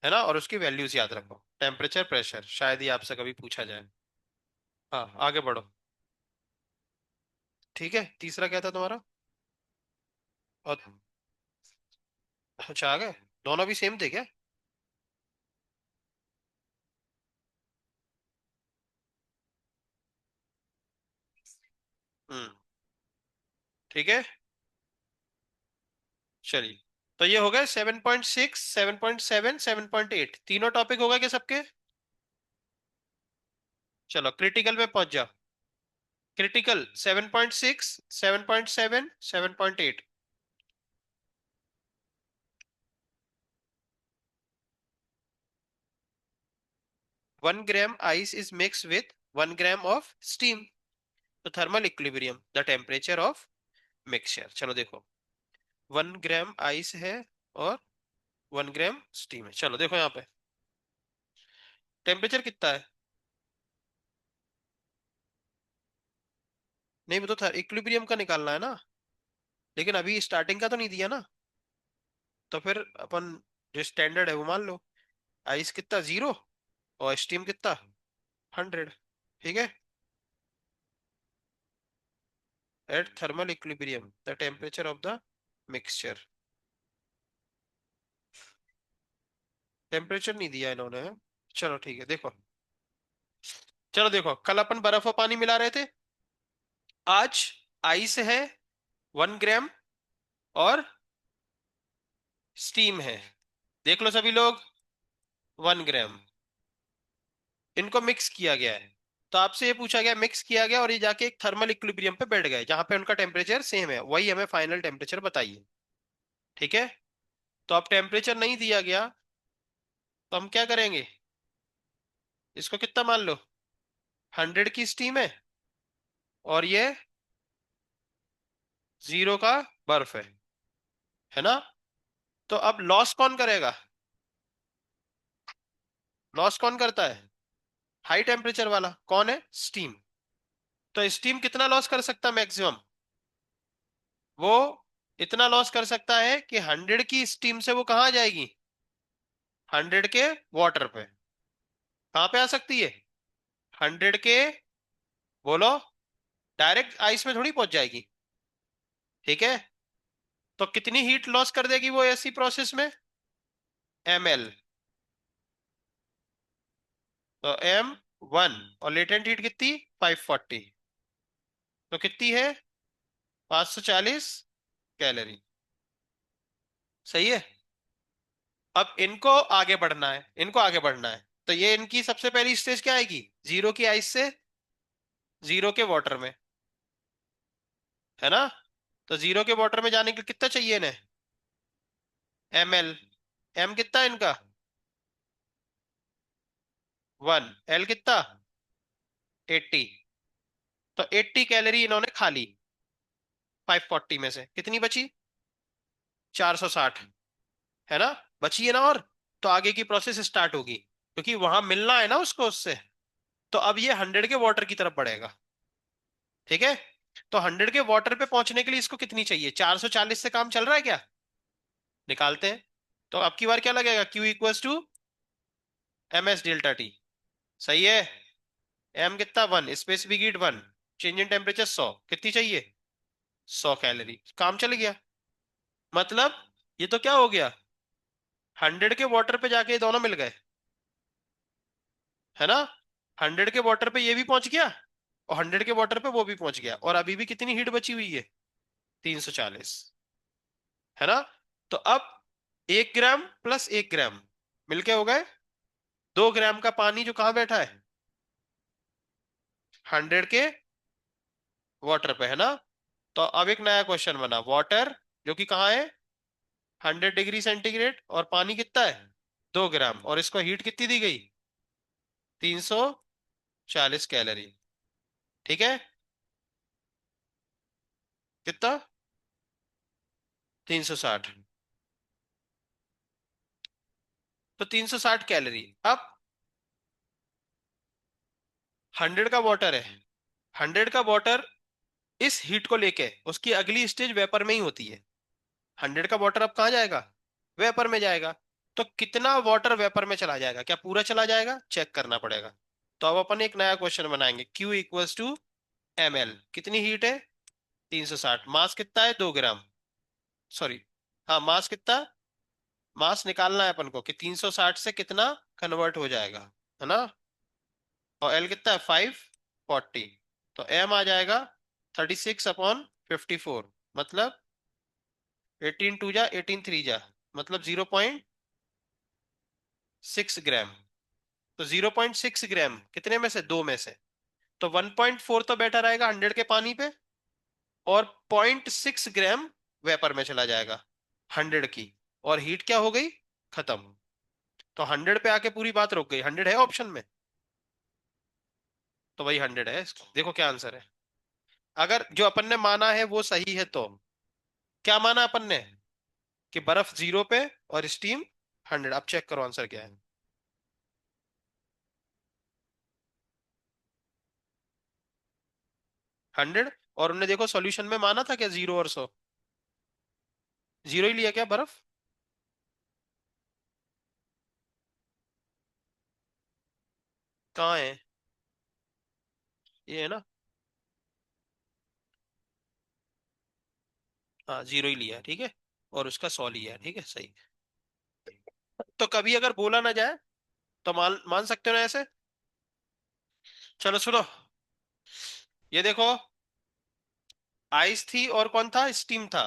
ना, और उसकी वैल्यूज याद रखो, टेम्परेचर प्रेशर, शायद ही आपसे कभी पूछा जाए. हाँ, आगे बढ़ो. ठीक है, तीसरा क्या था तुम्हारा? और अच्छा, आ गए. दोनों भी सेम थे क्या? ठीक है, चलिए. तो ये हो गए 7.6, 7.7, 7.8, तीनों टॉपिक हो गए क्या सबके? चलो क्रिटिकल पे पहुंच जाओ. Critical 7.6, 7.7, 7.8. 1 gram ice is mixed with 1 gram of steam. तो thermal equilibrium, the temperature of mixture. चलो देखो, 1 ग्राम आइस है और 1 ग्राम स्टीम है. चलो देखो यहाँ पे टेम्परेचर कितना है. नहीं, वो तो इक्विलिब्रियम का निकालना है ना, लेकिन अभी स्टार्टिंग का तो नहीं दिया ना. तो फिर अपन जो स्टैंडर्ड है वो मान लो. आइस कितना, 0, और स्टीम कितना, 100. ठीक है. At thermal equilibrium the temperature of the mixture. Temperature नहीं दिया इन्होंने. चलो ठीक है, देखो. चलो देखो, कल अपन बर्फ और पानी मिला रहे थे, आज आइस है 1 ग्राम और स्टीम है. देख लो सभी लोग, 1 ग्राम. इनको मिक्स किया गया है. तो आपसे ये पूछा गया, मिक्स किया गया और ये जाके एक थर्मल इक्विलिब्रियम पे बैठ गए जहां पे उनका टेम्परेचर सेम है, वही हमें फाइनल टेम्परेचर बताइए. ठीक है. तो अब टेम्परेचर नहीं दिया गया, तो हम क्या करेंगे, इसको कितना मान लो, 100 की स्टीम और ये 0 का बर्फ है ना. तो अब लॉस कौन करेगा, लॉस कौन करता है, हाई टेम्परेचर वाला कौन है, स्टीम. तो स्टीम कितना लॉस कर सकता है मैक्सिमम, वो इतना लॉस कर सकता है कि 100 की स्टीम से वो कहाँ जाएगी, 100 के वाटर पे. कहां पे आ सकती है? 100 के, बोलो, डायरेक्ट आइस में थोड़ी पहुंच जाएगी। ठीक है, तो कितनी हीट लॉस कर देगी वो ऐसी प्रोसेस में? ml। तो m1, और लेटेंट हीट कितनी? 540। तो कितनी है? 540 कैलोरी। सही है। अब इनको आगे बढ़ना है, इनको आगे बढ़ना है, तो ये इनकी सबसे पहली स्टेज क्या आएगी? जीरो की आइस से जीरो के वाटर में, है ना? तो जीरो के वाटर में जाने के लिए कितना चाहिए इन्हें? ml। m कितना है इनका? 1। l कितना? 80। तो 80 कैलोरी इन्होंने खा ली 540 में से। कितनी बची? 460, है ना? बची है ना? और तो आगे की प्रोसेस स्टार्ट होगी, क्योंकि वहां मिलना है ना उसको उससे। तो अब ये 100 के वाटर की तरफ बढ़ेगा। ठीक है, तो 100 के वाटर पे पहुंचने के लिए इसको कितनी चाहिए? 440 से काम चल रहा है क्या? निकालते हैं। तो अब की बार क्या लगेगा? Q equals to MS delta t. सही है। m कितना? 1। Specific heat 1। Change in temperature 100। कितनी चाहिए? 100 कैलोरी। काम चल गया। मतलब ये तो क्या हो गया, 100 के वाटर पे जाके ये दोनों मिल गए, है ना? 100 के वाटर पे ये भी पहुंच गया, और 100 के वाटर पे वो भी पहुंच गया, और अभी भी कितनी हीट बची हुई है? 340, है ना? तो अब 1 ग्राम प्लस 1 ग्राम मिलके हो गए 2 ग्राम का पानी, जो कहाँ बैठा है? 100 के वाटर पे, है ना? तो अब एक नया क्वेश्चन बना, वाटर जो कि कहाँ है? 100 डिग्री सेंटीग्रेड, और पानी कितना है? 2 ग्राम, और इसको हीट कितनी दी गई? 340 कैलोरी। ठीक है, कितना? 360। तो 360 कैलोरी। अब 100 का वाटर है, 100 का वाटर इस हीट को लेके उसकी अगली स्टेज वेपर में ही होती है। 100 का वाटर अब कहाँ जाएगा? वेपर में जाएगा। तो कितना वाटर वेपर में चला जाएगा? क्या पूरा चला जाएगा? चेक करना पड़ेगा। तो अब अपन एक नया क्वेश्चन बनाएंगे, Q इक्वल्स टू ml। कितनी हीट है? 360। मास कितना है? 2 ग्राम। सॉरी, हाँ, मास कितना? मास निकालना है अपन को कि 360 से कितना कन्वर्ट हो जाएगा, है ना? और एल कितना है? 540। तो एम आ जाएगा 36/54, मतलब 18 2 जा 18 3 जा, मतलब 0.6 ग्राम। तो 0.6 ग्राम कितने में से? दो में से। तो 1.4 तो बैठा रहेगा 100 के पानी पे, और 0.6 ग्राम वेपर में चला जाएगा 100 की, और हीट क्या हो गई? खत्म। तो 100 पे आके पूरी बात रुक गई। 100 है ऑप्शन में, तो वही 100 है। देखो क्या आंसर है। अगर जो अपन ने माना है वो सही है, तो क्या माना अपन ने? कि बर्फ जीरो पे और स्टीम 100। अब चेक करो आंसर क्या है। 100। और उन्होंने देखो सॉल्यूशन में माना था क्या जीरो और 100? जीरो ही लिया क्या बर्फ? कहाँ है? ये है ना? हाँ, जीरो ही लिया है, ठीक है। और उसका 100 लिया है, ठीक है, सही। तो कभी अगर बोला ना जाए तो मान मान सकते हो ना ऐसे। चलो सुनो, ये देखो, आइस थी और कौन था? स्टीम था।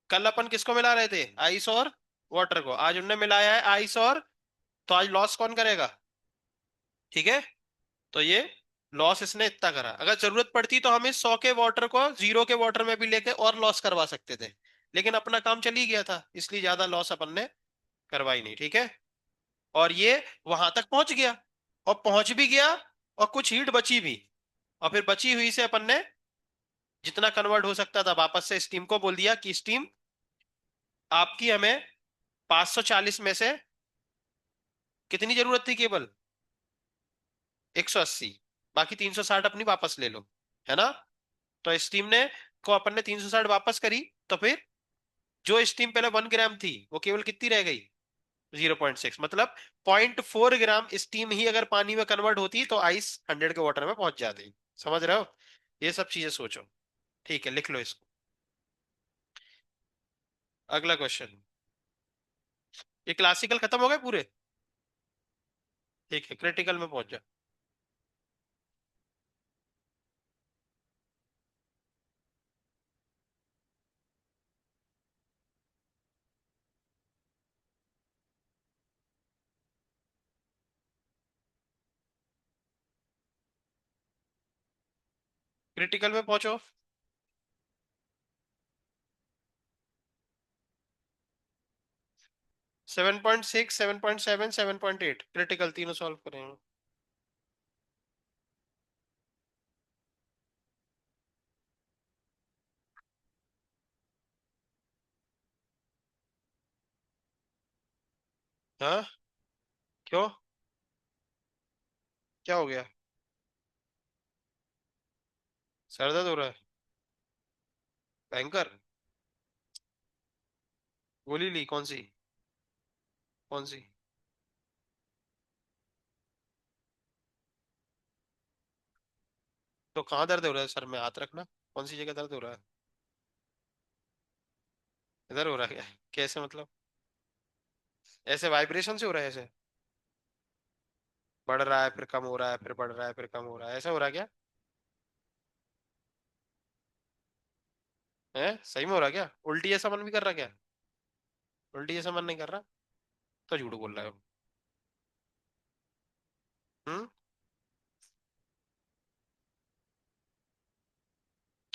कल अपन किसको मिला रहे थे? आइस और वाटर को। आज उनने मिलाया है आइस और, तो आज लॉस कौन करेगा? ठीक है, तो ये लॉस इसने इतना करा। अगर जरूरत पड़ती तो हम इस 100 के वाटर को जीरो के वाटर में भी लेके और लॉस करवा सकते थे, लेकिन अपना काम चल ही गया था, इसलिए ज्यादा लॉस अपन ने करवाई नहीं। ठीक है, और ये वहां तक पहुंच गया, और पहुंच भी गया, और कुछ हीट बची भी, और फिर बची हुई से अपन ने जितना कन्वर्ट हो सकता था वापस से स्टीम को बोल दिया कि स्टीम आपकी हमें 540 में से कितनी जरूरत थी? केवल 180। बाकी 360 अपनी वापस ले लो, है ना? तो स्टीम ने को अपन ने 360 वापस करी, तो फिर जो स्टीम पहले 1 ग्राम थी वो केवल कितनी रह गई? 0.6 मतलब 0.4 ग्राम स्टीम ही अगर पानी में कन्वर्ट होती तो आइस 100 के वाटर में पहुंच जाती। समझ रहे हो? ये सब चीजें सोचो। ठीक है, लिख लो इसको। अगला क्वेश्चन। ये क्लासिकल खत्म हो गए पूरे? ठीक है, क्रिटिकल में पहुंच जाओ। क्रिटिकल में पहुंचो। 7.6, 7.7, 7.8, क्रिटिकल तीनों सॉल्व करेंगे। हाँ? क्यों? क्या हो गया? सर दर्द हो रहा है? भयंकर? गोली ली? कौन सी? कौन सी? तो कहाँ दर्द हो रहा है? सर में हाथ रखना। कौन सी जगह दर्द हो रहा है? इधर हो रहा है क्या? कैसे मतलब? ऐसे वाइब्रेशन से हो रहा है ऐसे? बढ़ रहा है फिर कम हो रहा है, फिर बढ़ रहा है फिर कम हो रहा है, ऐसा हो रहा है क्या? है सही में हो रहा है क्या? उल्टी ऐसा मन भी कर रहा है क्या? उल्टी ऐसा मन नहीं कर रहा? तो झूठ बोल रहा है। हम्म।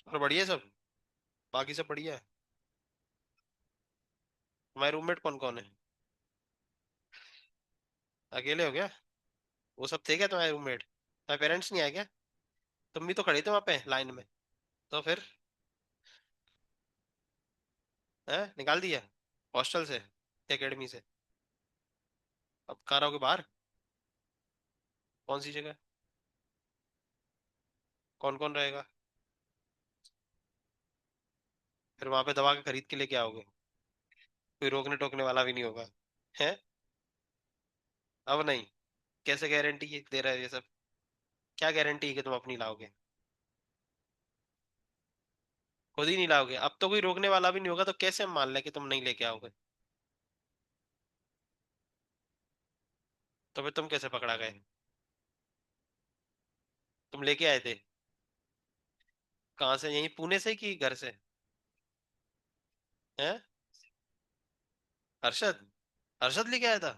और बढ़िया सब? बाकी सब बढ़िया है? तुम्हारे रूममेट कौन कौन है? अकेले हो क्या? वो सब थे क्या तुम्हारे रूममेट? तुम्हारे पेरेंट्स नहीं आए क्या? तुम भी तो खड़े थे वहां पे लाइन में। तो फिर? है निकाल दिया? हॉस्टल से? एकेडमी से? अब कहाँ रहोगे? बाहर? कौन सी जगह? कौन कौन रहेगा? फिर वहां पे दवा के खरीद के लेके आओगे? कोई रोकने टोकने वाला भी नहीं होगा? है? अब नहीं? कैसे गारंटी दे रहा है ये सब? क्या गारंटी है कि तुम अपनी लाओगे? खुद ही नहीं लाओगे? अब तो कोई रोकने वाला भी नहीं होगा, तो कैसे हम मान लें कि तुम नहीं लेके आओगे? तो फिर तुम कैसे पकड़ा गए? तुम लेके आए थे? कहाँ से? यहीं पुणे से कि घर से? हैं? हर्षद? हर्षद लेके आया था?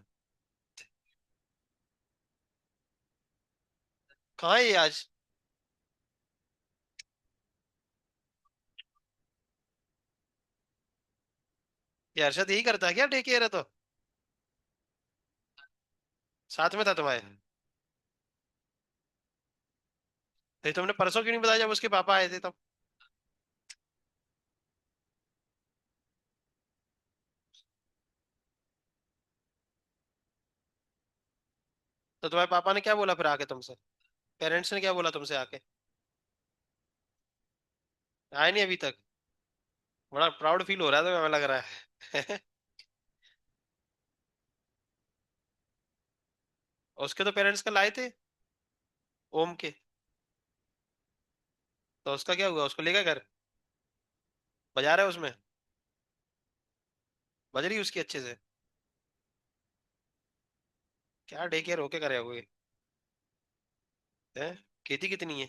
कहाँ है ये आज? ये हर्षद यही करता है क्या, टेक केयर है तो? साथ में था तुम्हारे? तो तुमने परसों क्यों नहीं बताया जब उसके पापा आए थे तब? तो तुम्हारे पापा ने क्या बोला फिर आके तुमसे? पेरेंट्स ने क्या बोला तुमसे आके? आए नहीं अभी तक? बड़ा प्राउड फील हो रहा है तुम्हें, हमें लग रहा है। उसके तो पेरेंट्स कल आए थे, ओम के। तो उसका क्या हुआ? उसको लेगा घर? बजा रहा है उसमें? बज रही है उसकी अच्छे से? क्या डे केयर होके करे होगे? हैं? खेती कितनी है?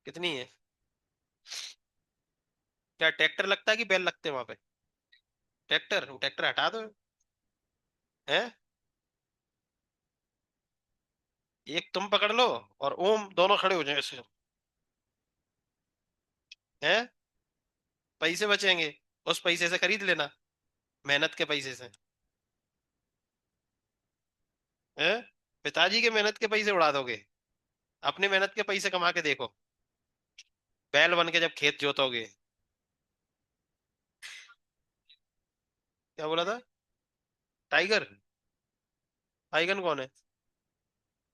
कितनी है? क्या ट्रैक्टर लगता है कि बैल लगते हैं वहां पे? ट्रैक्टर? ट्रैक्टर हटा दो। हैं? एक तुम पकड़ लो और ओम दोनों खड़े हो जाए ऐसे। हैं? पैसे बचेंगे? उस पैसे से खरीद लेना, मेहनत के पैसे से। हैं? पिताजी के मेहनत के पैसे उड़ा दोगे? अपने मेहनत के पैसे कमा के देखो, बैल बन के जब खेत जोतोगे। क्या बोला था? टाइगर? टाइगर कौन है?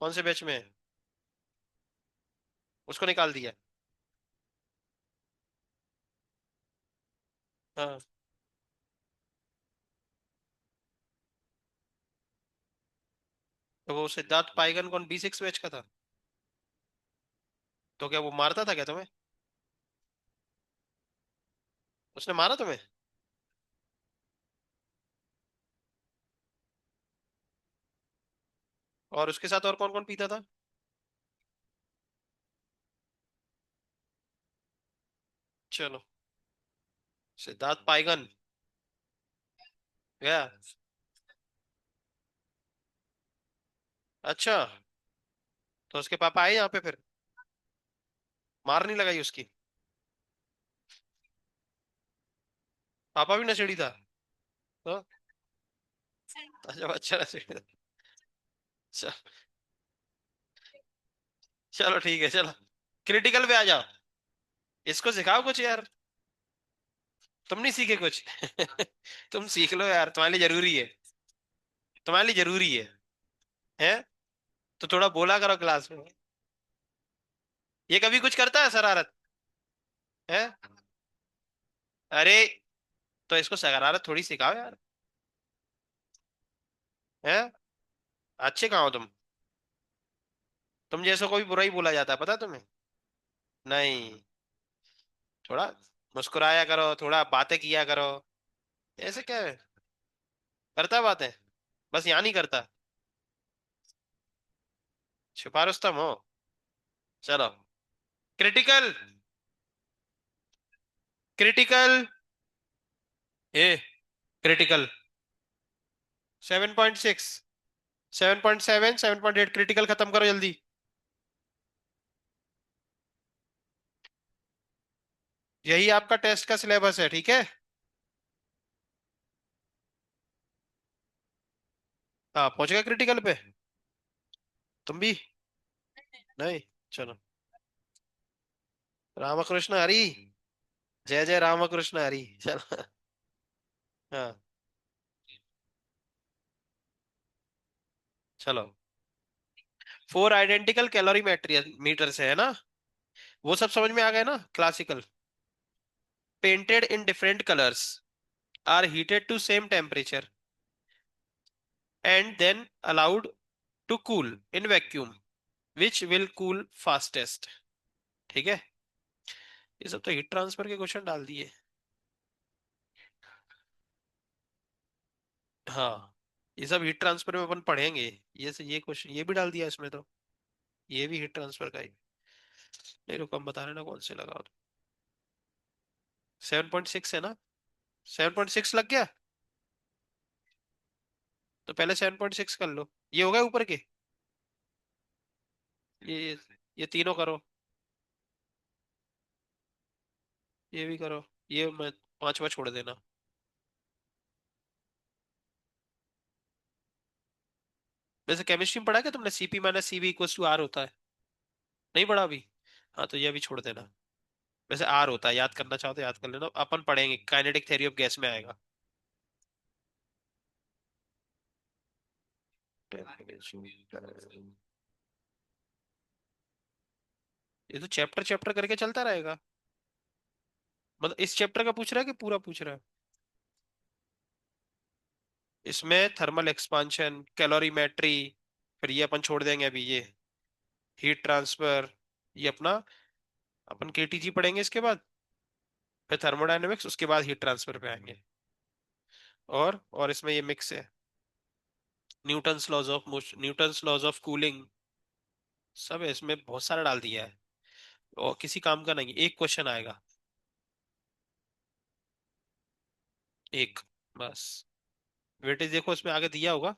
कौन से बैच में है? उसको निकाल दिया? हाँ। तो वो सिद्धार्थ पाइगन कौन, B6 बैच का था? तो क्या वो मारता था क्या तुम्हें? उसने मारा तुम्हें? और उसके साथ और कौन कौन पीता था? चलो। सिद्धार्थ पाइगन गया। अच्छा। तो उसके पापा आए यहाँ पे फिर? मार नहीं लगाई उसकी? पापा भी नशेड़ी था? तो अच्छा, अच्छा नशेड़ी था। चल, चलो ठीक है, चलो। क्रिटिकल पे आ जाओ। इसको सिखाओ कुछ यार। तुम नहीं सीखे कुछ? तुम सीख लो यार, तुम्हारे लिए जरूरी है। तुम्हारे लिए जरूरी है? तो थोड़ा बोला करो क्लास में। ये कभी कुछ करता है शरारत? है? अरे, तो इसको शरारत थोड़ी सिखाओ यार। है? अच्छे कहाँ हो तुम? तुम जैसे कोई बुरा ही बोला जाता है, पता है तुम्हें? नहीं। थोड़ा मुस्कुराया करो, थोड़ा बातें किया करो। ऐसे क्या है? करता बातें, बस यहाँ नहीं करता। छुपा रुस्तम हो। चलो। क्रिटिकल। क्रिटिकल। ए, क्रिटिकल। 7.6, 7.7, 7.8, क्रिटिकल खत्म करो जल्दी। यही आपका टेस्ट का सिलेबस है, ठीक है? हाँ, पहुंच गए क्रिटिकल पे? तुम भी? नहीं। चलो। रामकृष्ण हरी। जय जय रामकृष्ण हरी, चलो। हाँ। चलो। 4 आइडेंटिकल कैलोरी मीटर से है ना? वो सब समझ में आ गए ना, classical? Painted in different colours, are heated to same temperature, and then allowed to cool in vacuum, which will cool fastest. ठीक है? ये सब तो हीट ट्रांसफर के क्वेश्चन डाल दिए। हाँ, ये सब हीट ट्रांसफर में अपन पढ़ेंगे। ये क्वेश्चन ये भी डाल दिया इसमें तो। ये भी हीट ट्रांसफर का ही। नहीं रुको, हम बता रहे ना कौन से लगाओ। 7.6 है ना? 7.6 लग गया? तो पहले 7.6 कर लो। ये हो गए ऊपर के? ये ये तीनों करो। ये भी करो। ये मैं पांचवा छोड़ देना। वैसे केमिस्ट्री में पढ़ा क्या तुमने, CP-CV=R होता है? नहीं पढ़ा अभी? हाँ, तो ये अभी छोड़ देना। वैसे आर होता है, याद करना चाहो तो याद कर लेना, अपन पढ़ेंगे, काइनेटिक थ्योरी ऑफ गैस में आएगा। ये तो चैप्टर चैप्टर करके चलता रहेगा। मतलब इस चैप्टर का पूछ रहा है कि पूरा पूछ रहा है? इसमें थर्मल एक्सपांशन, कैलोरीमेट्री, फिर ये अपन छोड़ देंगे अभी ये, हीट ट्रांसफर, ये अपना, अपन केटीजी पढ़ेंगे इसके बाद, फिर थर्मोडायनेमिक्स, उसके बाद हीट ट्रांसफर पे आएंगे। और इसमें ये मिक्स है, न्यूटन्स लॉज ऑफ कूलिंग, सब है इसमें, बहुत सारा डाल दिया है। और किसी काम का नहीं, एक क्वेश्चन आएगा। एक, बस। वेटेज देखो इसमें आगे दिया होगा,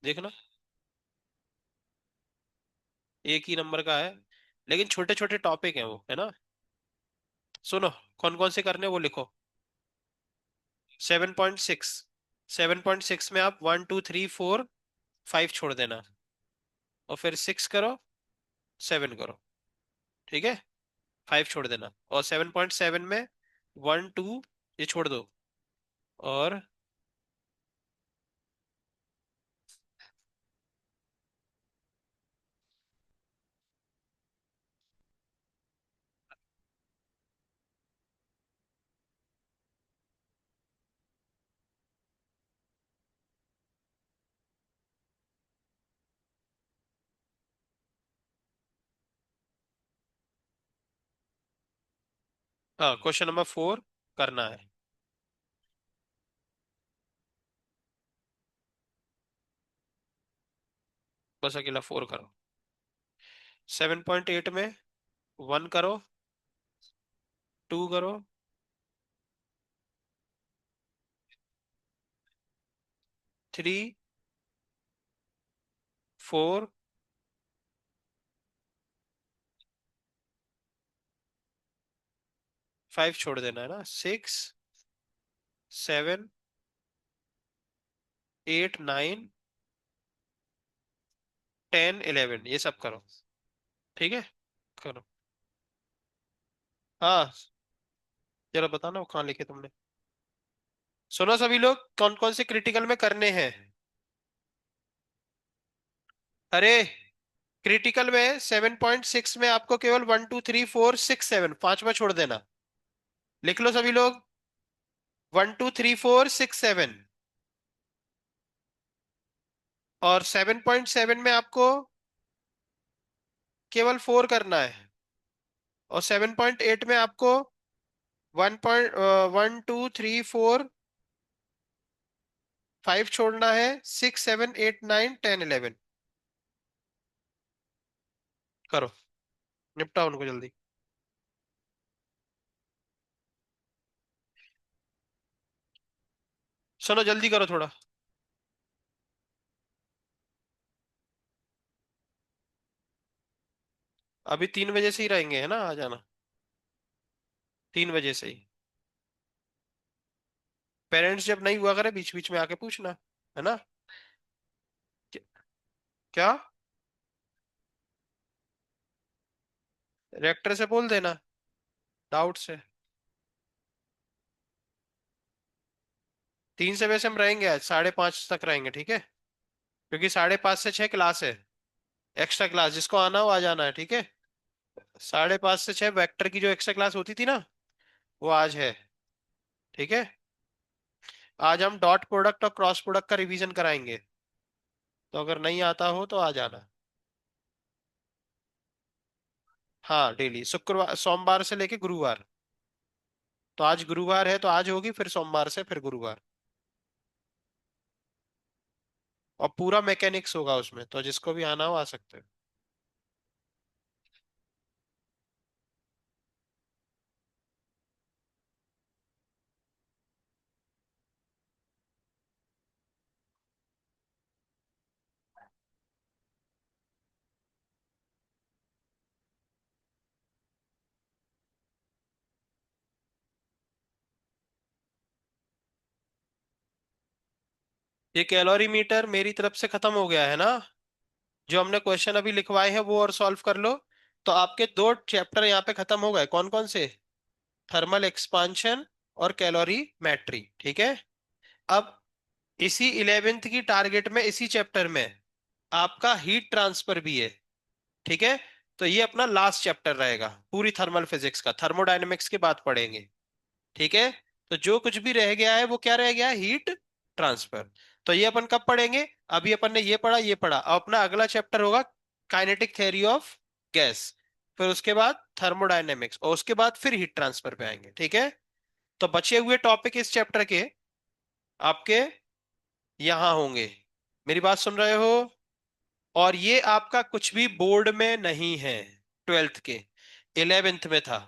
देखना। एक ही नंबर का है, लेकिन छोटे छोटे टॉपिक हैं वो, है ना? सुनो, कौन कौन से करने हैं वो लिखो। 7.6, 7.6 में आप 1, 2, 3, 4, 5 छोड़ देना, और फिर 6 करो, 7 करो। ठीक है? 5 छोड़ देना, और 7.7 में 1, 2, ये छोड़ दो। और हाँ, क्वेश्चन नंबर 4 करना है। बस अकेला 4 करो। 7.8 में 1 करो, 2 करो, 3, 4, 5 छोड़ देना है ना, 6, 7, 8, 9, 10, 11, ये सब करो। ठीक है, करो। हाँ, जरा बताना वो कहाँ लिखे तुमने। सुनो सभी लोग, कौन कौन से क्रिटिकल में करने हैं। अरे, क्रिटिकल में 7.6 में आपको केवल 1, 2, 3, 4, 6, 7 पांचवा छोड़ देना। लिख लो सभी लोग, 1, 2, 3, 4, 6, 7। और 7.7 में आपको केवल 4 करना है। और 7.8 में आपको 1, 2, 3, 4, 5 छोड़ना है, 6, 7, 8, 9, 10, 11 करो। निपटाओ उनको जल्दी। सुनो, जल्दी करो थोड़ा। अभी 3 बजे से ही रहेंगे, है ना, आ जाना। 3 बजे से ही। पेरेंट्स जब नहीं हुआ करे बीच बीच में आके पूछना, है ना। क्या? क्या? रेक्टर से बोल देना, डाउट से। 3 से वैसे हम रहेंगे, आज 5:30 तक रहेंगे, ठीक है। क्योंकि 5:30 से 6 क्लास है। एक्स्ट्रा क्लास जिसको आना हो आ जाना है, ठीक है। 5:30 से 6 वेक्टर की जो एक्स्ट्रा क्लास होती थी ना, वो आज है। ठीक है। आज हम डॉट प्रोडक्ट और क्रॉस प्रोडक्ट का रिवीजन कराएंगे। तो अगर नहीं आता हो तो आ जाना। हाँ, डेली शुक्रवार सोमवार से लेके गुरुवार। तो आज गुरुवार है तो आज होगी, फिर सोमवार से फिर गुरुवार। और पूरा मैकेनिक्स होगा उसमें, तो जिसको भी आना हो आ सकते हो। ये कैलोरी मीटर मेरी तरफ से खत्म हो गया है ना। जो हमने क्वेश्चन अभी लिखवाए हैं वो और सॉल्व कर लो। तो आपके 2 चैप्टर यहाँ पे खत्म हो गए, कौन कौन से। थर्मल एक्सपांशन और कैलोरी मैट्री, ठीक है। अब इसी 11th की टारगेट में, इसी चैप्टर में आपका हीट ट्रांसफर भी है, ठीक है। तो ये अपना लास्ट चैप्टर रहेगा पूरी थर्मल फिजिक्स का, थर्मोडायनेमिक्स के बाद पढ़ेंगे, ठीक है। तो जो कुछ भी रह गया है वो क्या रह गया है, हीट ट्रांसफर। तो ये अपन कब पढ़ेंगे। अभी अपन ने ये पढ़ा, ये पढ़ा, अब अपना अगला चैप्टर होगा काइनेटिक थ्योरी ऑफ गैस। फिर उसके बाद थर्मोडायनेमिक्स, और उसके बाद फिर हीट ट्रांसफर पे आएंगे, ठीक है। तो बचे हुए टॉपिक इस चैप्टर के आपके यहां होंगे। मेरी बात सुन रहे हो। और ये आपका कुछ भी बोर्ड में नहीं है, 12th के, 11th में था।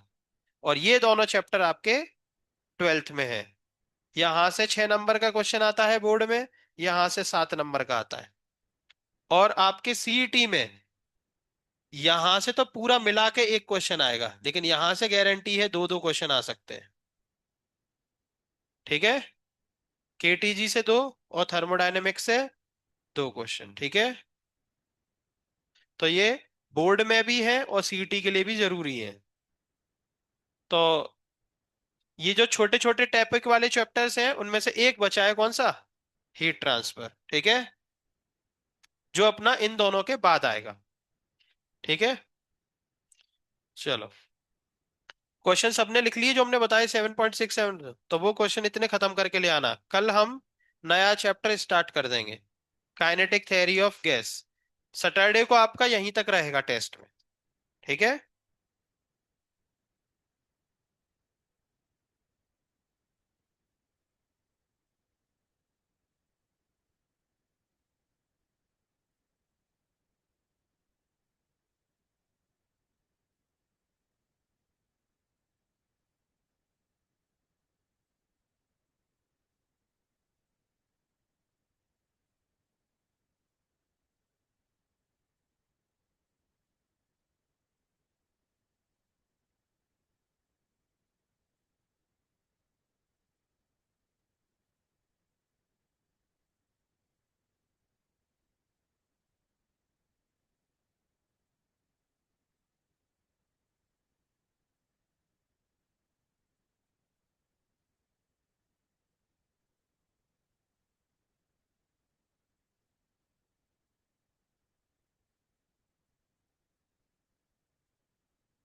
और ये दोनों चैप्टर आपके 12th में है। यहां से 6 नंबर का क्वेश्चन आता है बोर्ड में, यहां से 7 नंबर का आता है। और आपके सीईटी में यहां से तो पूरा मिला के एक क्वेश्चन आएगा, लेकिन यहां से गारंटी है दो दो क्वेश्चन आ सकते हैं, ठीक है। केटीजी से 2 और थर्मोडायनेमिक्स से 2 क्वेश्चन, ठीक है। तो ये बोर्ड में भी है और सीईटी के लिए भी जरूरी है। तो ये जो छोटे छोटे टॉपिक वाले चैप्टर्स हैं उनमें से एक बचा है, कौन सा, हीट ट्रांसफर, ठीक है। जो अपना इन दोनों के बाद आएगा, ठीक है। चलो, क्वेश्चन सबने लिख लिए जो हमने बताए 7.67। तो वो क्वेश्चन इतने खत्म करके ले आना, कल हम नया चैप्टर स्टार्ट कर देंगे, kinetic theory of gas. Saturday को आपका यहीं तक रहेगा टेस्ट में, ठीक है।